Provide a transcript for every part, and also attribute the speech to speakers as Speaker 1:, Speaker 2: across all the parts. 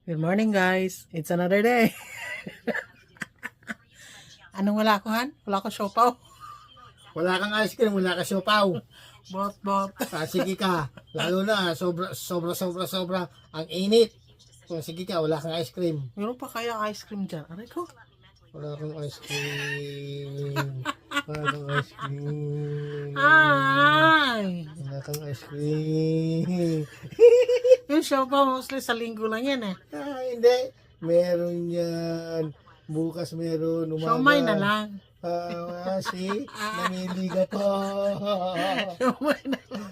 Speaker 1: Good morning, guys. It's another day. Anong wala ko, Han? Wala ko siopaw.
Speaker 2: Wala kang ice cream, wala ka siopaw.
Speaker 1: Bot.
Speaker 2: Sige ka. Lalo na, sobra ang init. Kung sige ka, wala kang ice cream.
Speaker 1: Meron pa kaya ice cream dyan? Aray ko.
Speaker 2: Wala kang ice cream. Wala kang ice cream.
Speaker 1: Ay!
Speaker 2: Wala kang ice cream.
Speaker 1: Yung siopaw, mostly sa linggo lang yan eh.
Speaker 2: Hindi. Meron yan. Bukas meron. Umaga.
Speaker 1: Siomay na lang.
Speaker 2: Namili ka pa.
Speaker 1: Siomay na lang.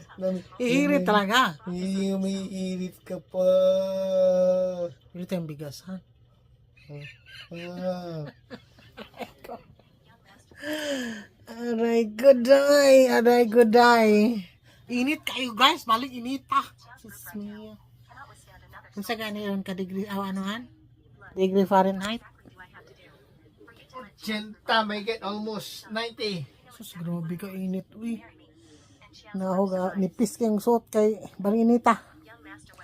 Speaker 1: Ihirit talaga.
Speaker 2: Umiirit ka pa.
Speaker 1: Ihirit yung bigas, ha? Aray ko day. Init kayo guys, balik init pa. Sus mia. Kung sa gani yun ka degree, anuhan? Degree Fahrenheit.
Speaker 2: Senta, may get almost 90.
Speaker 1: Sus, grabe ka init, uy. Nahuga, nipis kayong suot kay Barinita.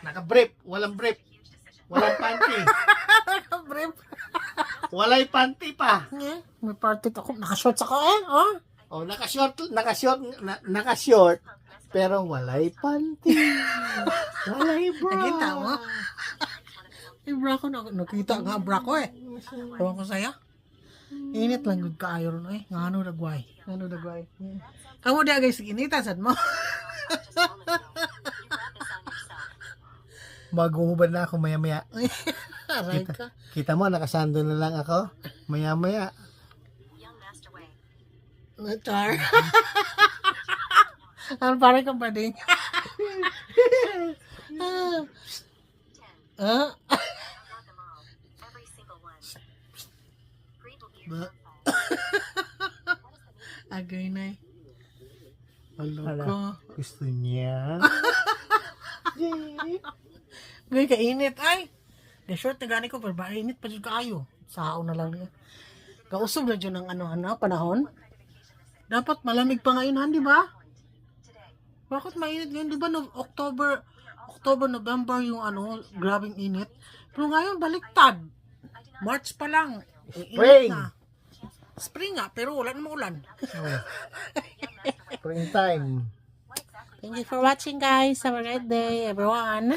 Speaker 2: Naka-brief, walang brief. Walang panty.
Speaker 1: Brave.
Speaker 2: Walay panty pa.
Speaker 1: May party ako, nakashorts ako oh.
Speaker 2: Oh, naka-short, pero walay panty. Walay bra.
Speaker 1: Nakita mo? Yung bra ko, nakita nga bra ko eh. Ewan ko sa'yo. Init lang good kaayo ron eh. Ngano dagway. Kamu dia guys, inita sad mo.
Speaker 2: Mag-uubad na ako maya-maya.
Speaker 1: Aray ka.
Speaker 2: Kita mo, nakasando na lang ako. Maya-maya.
Speaker 1: Nachar. Ano parang kang bading? Agay na eh. Aloko.
Speaker 2: Gusto niya.
Speaker 1: Gay ka init ay. Ga-short na gani ko pero ba init pa jud kaayo. Sao na lang niya. Kausob na jud ng panahon. Dapat malamig pa ngayon, di ba? Bakit mainit ngayon? Di ba October, November yung grabing init. Pero ngayon baliktad. March pa lang.
Speaker 2: Spring.
Speaker 1: Na. Spring nga, pero wala namang ulan.
Speaker 2: Springtime.
Speaker 1: Thank you for watching guys. Have a great day everyone.